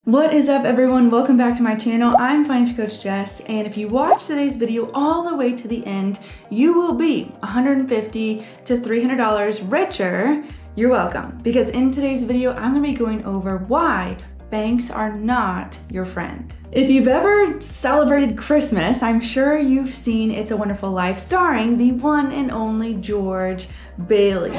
What is up, everyone? Welcome back to my channel. I'm Financial Coach Jess, and if you watch today's video all the way to the end, you will be $150 to $300 richer. You're welcome, because in today's video, I'm gonna be going over why banks are not your friend. If you've ever celebrated Christmas, I'm sure you've seen It's a Wonderful Life starring the one and only George Bailey.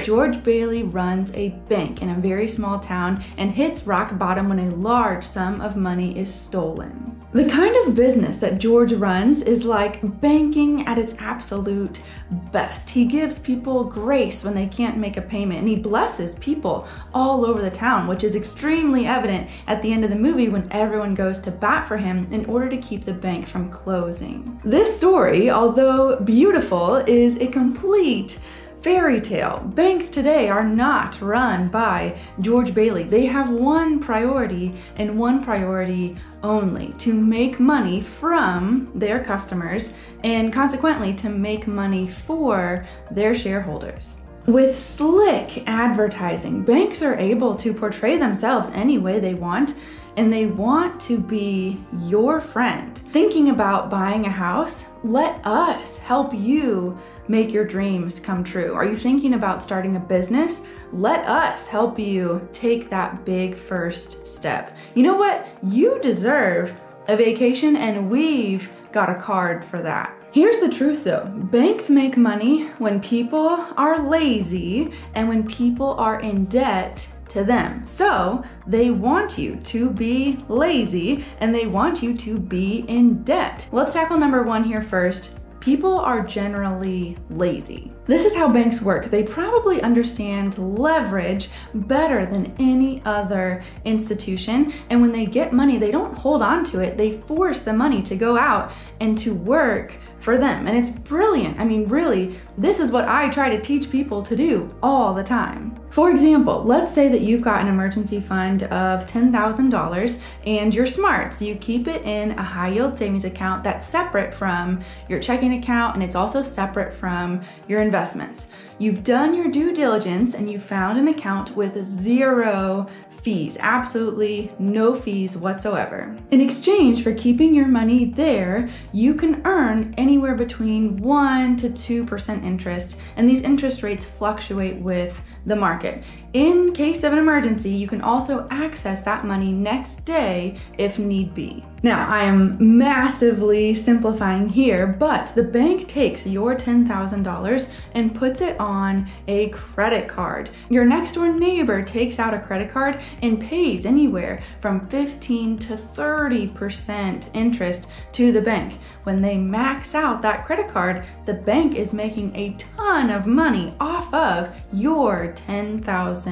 George Bailey runs a bank in a very small town and hits rock bottom when a large sum of money is stolen. The kind of business that George runs is like banking at its absolute best. He gives people grace when they can't make a payment, and he blesses people all over the town, which is extremely evident at the end of the movie when everyone goes to bat for him in order to keep the bank from closing. This story, although beautiful, is a complete fairy tale. Banks today are not run by George Bailey. They have one priority and one priority only: to make money from their customers and consequently to make money for their shareholders. With slick advertising, banks are able to portray themselves any way they want, and they want to be your friend. Thinking about buying a house? Let us help you make your dreams come true. Are you thinking about starting a business? Let us help you take that big first step. You know what? You deserve a vacation, and we've got a card for that. Here's the truth though, banks make money when people are lazy and when people are in debt to them. So they want you to be lazy and they want you to be in debt. Let's tackle number one here first. People are generally lazy. This is how banks work. They probably understand leverage better than any other institution. And when they get money, they don't hold on to it. They force the money to go out and to work for them. And it's brilliant. I mean, really, this is what I try to teach people to do all the time. For example, let's say that you've got an emergency fund of $10,000 and you're smart, so you keep it in a high yield savings account that's separate from your checking account, and it's also separate from your investments. You've done your due diligence and you found an account with zero fees, absolutely no fees whatsoever. In exchange for keeping your money there, you can earn anywhere between 1% to 2% interest, and these interest rates fluctuate with the market. In case of an emergency, you can also access that money next day if need be. Now, I am massively simplifying here, but the bank takes your $10,000 and puts it on a credit card. Your next door neighbor takes out a credit card and pays anywhere from 15 to 30% interest to the bank. When they max out that credit card, the bank is making a ton of money off of your $10,000.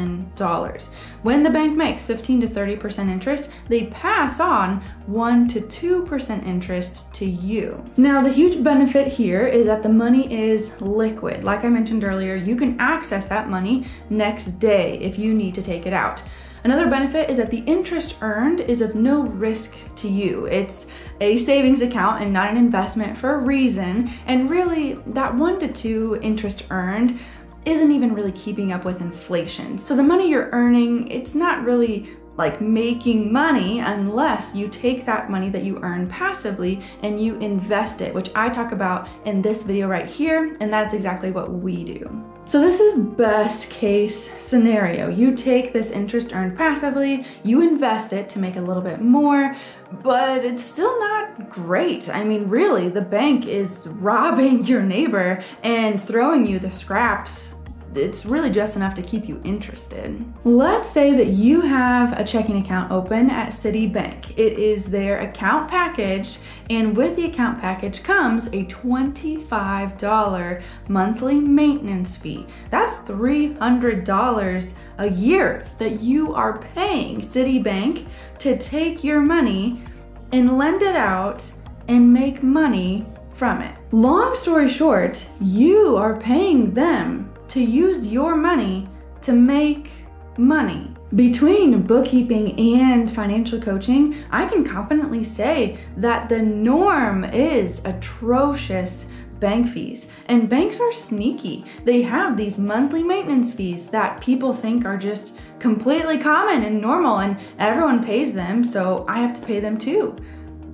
When the bank makes 15 to 30% interest, they pass on 1% to 2% interest to you. Now, the huge benefit here is that the money is liquid. Like I mentioned earlier, you can access that money next day if you need to take it out. Another benefit is that the interest earned is of no risk to you. It's a savings account and not an investment for a reason. And really, that 1 to 2 interest earned isn't even really keeping up with inflation. So the money you're earning, it's not really like making money unless you take that money that you earn passively and you invest it, which I talk about in this video right here, and that's exactly what we do. So this is best case scenario. You take this interest earned passively, you invest it to make a little bit more, but it's still not great. I mean, really, the bank is robbing your neighbor and throwing you the scraps. It's really just enough to keep you interested. Let's say that you have a checking account open at Citibank. It is their account package, and with the account package comes a $25 monthly maintenance fee. That's $300 a year that you are paying Citibank to take your money and lend it out and make money from it. Long story short, you are paying them to use your money to make money. Between bookkeeping and financial coaching, I can confidently say that the norm is atrocious bank fees. And banks are sneaky. They have these monthly maintenance fees that people think are just completely common and normal and everyone pays them, so I have to pay them too,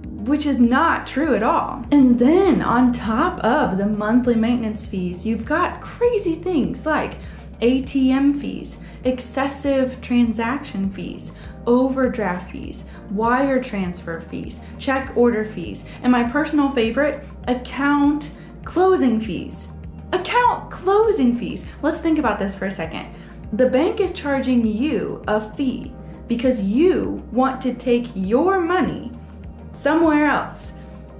which is not true at all. And then on top of the monthly maintenance fees, you've got crazy things like ATM fees, excessive transaction fees, overdraft fees, wire transfer fees, check order fees, and my personal favorite, account closing fees. Account closing fees. Let's think about this for a second. The bank is charging you a fee because you want to take your money somewhere else.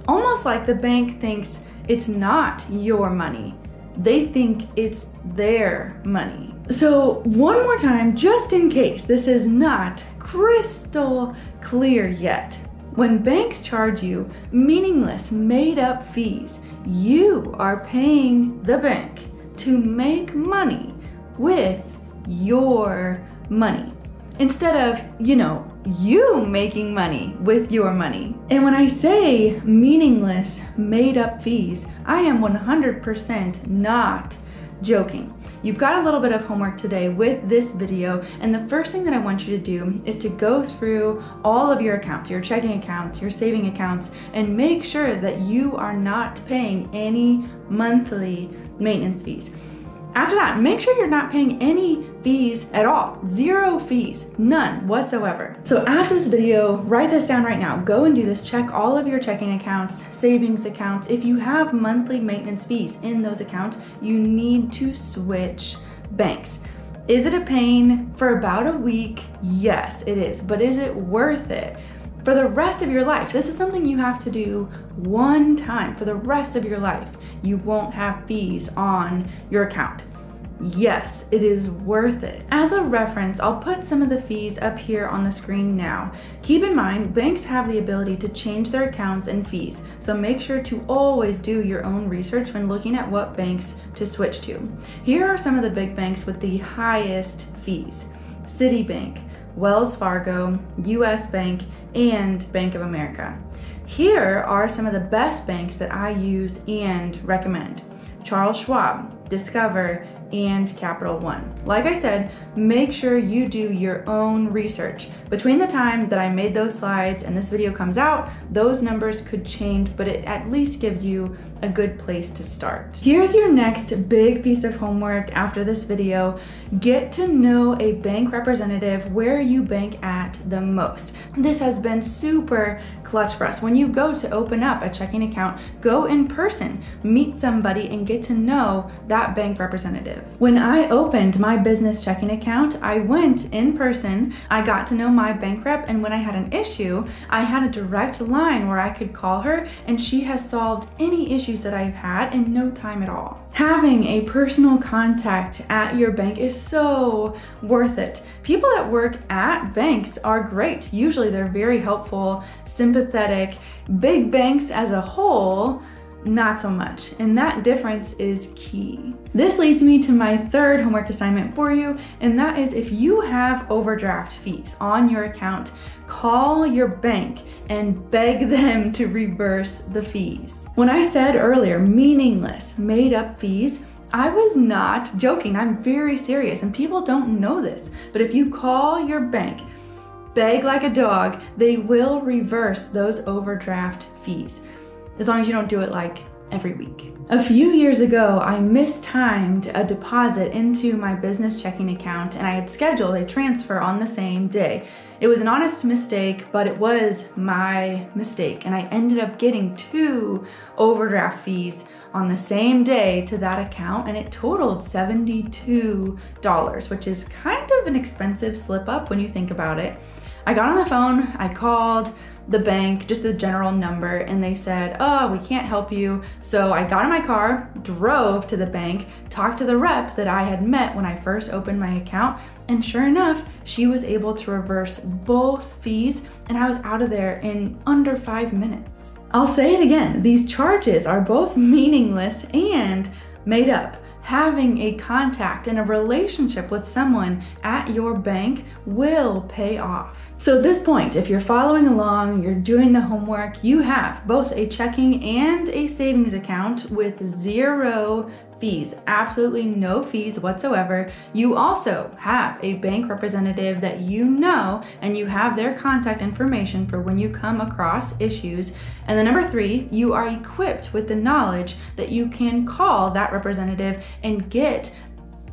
Almost like the bank thinks it's not your money. They think it's their money. So one more time, just in case this is not crystal clear yet. When banks charge you meaningless, made-up fees, you are paying the bank to make money with your money instead of, you making money with your money. And when I say meaningless, made-up fees, I am 100% not joking. You've got a little bit of homework today with this video, and the first thing that I want you to do is to go through all of your accounts, your checking accounts, your saving accounts, and make sure that you are not paying any monthly maintenance fees. After that, make sure you're not paying any fees at all. Zero fees, none whatsoever. So after this video, write this down right now. Go and do this. Check all of your checking accounts, savings accounts. If you have monthly maintenance fees in those accounts, you need to switch banks. Is it a pain for about a week? Yes, it is. But is it worth it? For the rest of your life, this is something you have to do one time for the rest of your life. You won't have fees on your account. Yes, it is worth it. As a reference, I'll put some of the fees up here on the screen now. Keep in mind, banks have the ability to change their accounts and fees, so make sure to always do your own research when looking at what banks to switch to. Here are some of the big banks with the highest fees: Citibank, Wells Fargo, US Bank, and Bank of America. Here are some of the best banks that I use and recommend: Charles Schwab, Discover, and Capital One. Like I said, make sure you do your own research. Between the time that I made those slides and this video comes out, those numbers could change, but it at least gives you a good place to start. Here's your next big piece of homework after this video. Get to know a bank representative where you bank at the most. This has been super clutch for us. When you go to open up a checking account, go in person, meet somebody, and get to know that bank representative. When I opened my business checking account, I went in person, I got to know my bank rep, and when I had an issue, I had a direct line where I could call her, and she has solved any issues that I've had in no time at all. Having a personal contact at your bank is so worth it. People that work at banks are great. Usually they're very helpful, sympathetic. Big banks as a whole, not so much. And that difference is key. This leads me to my third homework assignment for you, and that is if you have overdraft fees on your account, call your bank and beg them to reverse the fees. When I said earlier, meaningless, made up fees, I was not joking. I'm very serious, and people don't know this. But if you call your bank, beg like a dog, they will reverse those overdraft fees, as long as you don't do it like every week. A few years ago, I mistimed a deposit into my business checking account, and I had scheduled a transfer on the same day. It was an honest mistake, but it was my mistake, and I ended up getting 2 overdraft fees on the same day to that account, and it totaled $72, which is kind of an expensive slip up when you think about it. I got on the phone, I called the bank, just the general number, and they said, oh, we can't help you. So I got in my car, drove to the bank, talked to the rep that I had met when I first opened my account, and sure enough, she was able to reverse both fees, and I was out of there in under 5 minutes. I'll say it again, these charges are both meaningless and made up. having a contact and a relationship with someone at your bank will pay off. So at this point, if you're following along, you're doing the homework, you have both a checking and a savings account with 0 fees, absolutely no fees whatsoever. You also have a bank representative that you know, and you have their contact information for when you come across issues. And then number 3, you are equipped with the knowledge that you can call that representative and get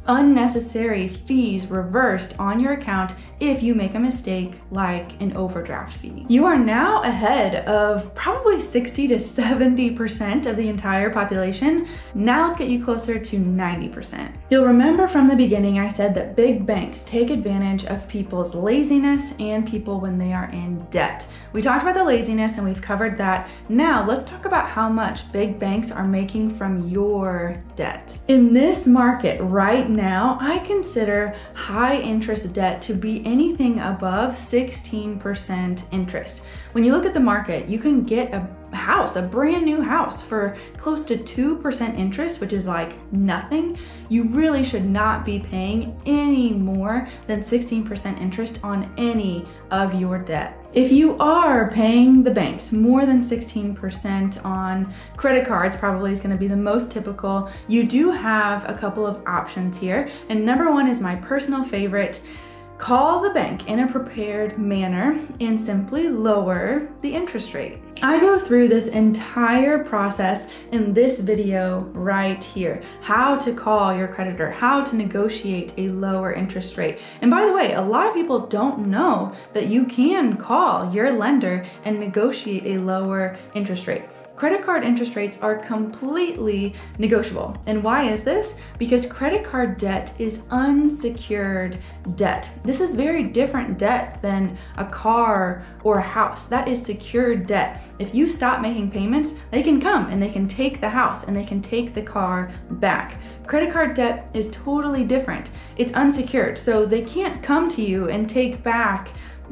unnecessary fees reversed on your account if you make a mistake like an overdraft fee. You are now ahead of probably 60 to 70% of the entire population. Now let's get you closer to 90%. You'll remember from the beginning I said that big banks take advantage of people's laziness and people when they are in debt. We talked about the laziness and we've covered that. Now let's talk about how much big banks are making from your debt. In this market right now, I consider high interest debt to be anything above 16% interest. When you look at the market, you can get a house, a brand new house, for close to 2% interest, which is like nothing. You really should not be paying any more than 16% interest on any of your debt. If you are paying the banks more than 16% on credit cards, probably is going to be the most typical. You do have a couple of options here, and number 1 is my personal favorite. Call the bank in a prepared manner and simply lower the interest rate. I go through this entire process in this video right here. How to call your creditor, how to negotiate a lower interest rate. And by the way, a lot of people don't know that you can call your lender and negotiate a lower interest rate. Credit card interest rates are completely negotiable. And why is this? Because credit card debt is unsecured debt. This is very different debt than a car or a house. That is secured debt. If you stop making payments, they can come and they can take the house and they can take the car back. Credit card debt is totally different. It's unsecured, so they can't come to you and take back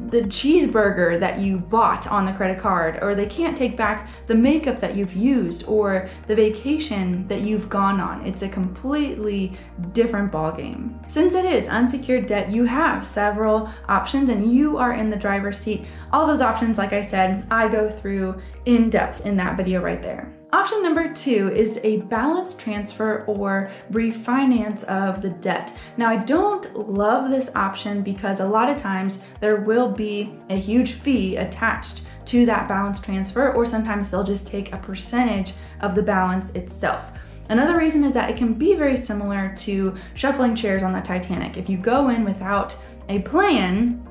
the cheeseburger that you bought on the credit card, or they can't take back the makeup that you've used or the vacation that you've gone on. It's a completely different ballgame. Since it is unsecured debt, you have several options and you are in the driver's seat. All those options, like I said, I go through in depth in that video right there. Option number 2 is a balance transfer or refinance of the debt. Now, I don't love this option because a lot of times there will be a huge fee attached to that balance transfer, or sometimes they'll just take a percentage of the balance itself. Another reason is that it can be very similar to shuffling chairs on the Titanic. If you go in without a plan,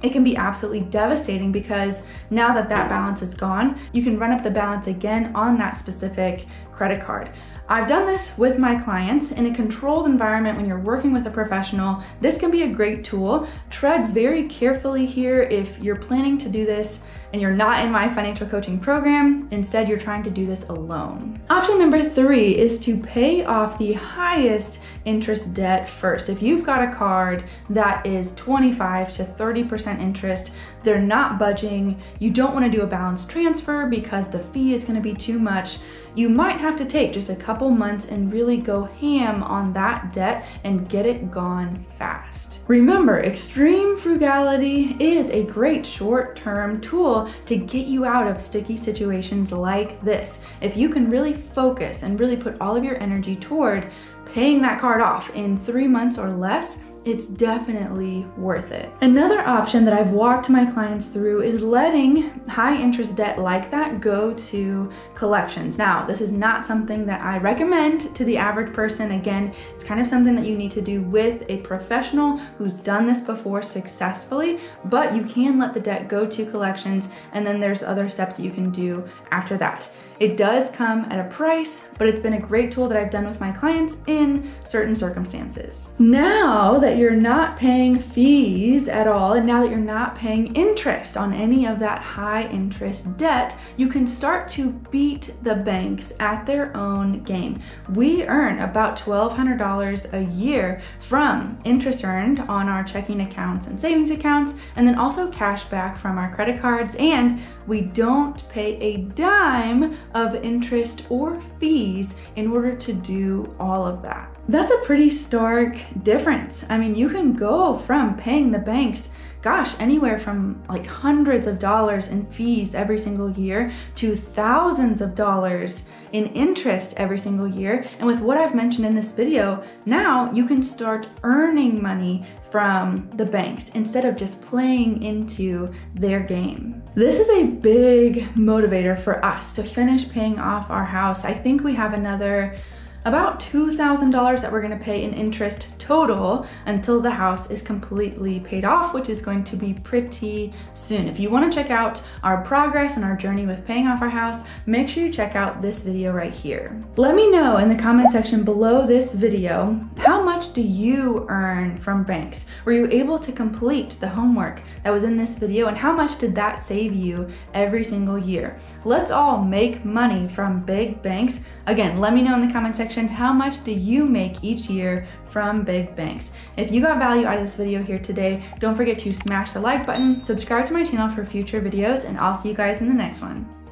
it can be absolutely devastating because now that that balance is gone, you can run up the balance again on that specific credit card. I've done this with my clients in a controlled environment when you're working with a professional. This can be a great tool. Tread very carefully here if you're planning to do this and you're not in my financial coaching program. Instead, you're trying to do this alone. Option number 3 is to pay off the highest interest debt first. If you've got a card that is 25 to 30% interest, they're not budging, you don't want to do a balance transfer because the fee is going to be too much, you might have to take just a couple months and really go ham on that debt and get it gone fast. Remember, extreme frugality is a great short-term tool to get you out of sticky situations like this. If you can really focus and really put all of your energy toward paying that card off in 3 months or less, it's definitely worth it. Another option that I've walked my clients through is letting high interest debt like that go to collections. Now, this is not something that I recommend to the average person. Again, it's kind of something that you need to do with a professional who's done this before successfully, but you can let the debt go to collections, and then there's other steps that you can do after that. It does come at a price, but it's been a great tool that I've done with my clients in certain circumstances. Now that you're not paying fees at all, and now that you're not paying interest on any of that high interest debt, you can start to beat the banks at their own game. We earn about $1,200 a year from interest earned on our checking accounts and savings accounts, and then also cash back from our credit cards, and we don't pay a dime of interest or fees in order to do all of that. That's a pretty stark difference. I mean, you can go from paying the banks, gosh, anywhere from like hundreds of dollars in fees every single year to thousands of dollars in interest every single year. And with what I've mentioned in this video, now you can start earning money from the banks instead of just playing into their game. This is a big motivator for us to finish paying off our house. I think we have another about $2,000 that we're gonna pay in interest total until the house is completely paid off, which is going to be pretty soon. If you wanna check out our progress and our journey with paying off our house, make sure you check out this video right here. Let me know in the comment section below this video, how much do you earn from banks? Were you able to complete the homework that was in this video, and how much did that save you every single year? Let's all make money from big banks. Again, let me know in the comment section, how much do you make each year from big banks? If you got value out of this video here today, don't forget to smash the like button, subscribe to my channel for future videos, and I'll see you guys in the next one.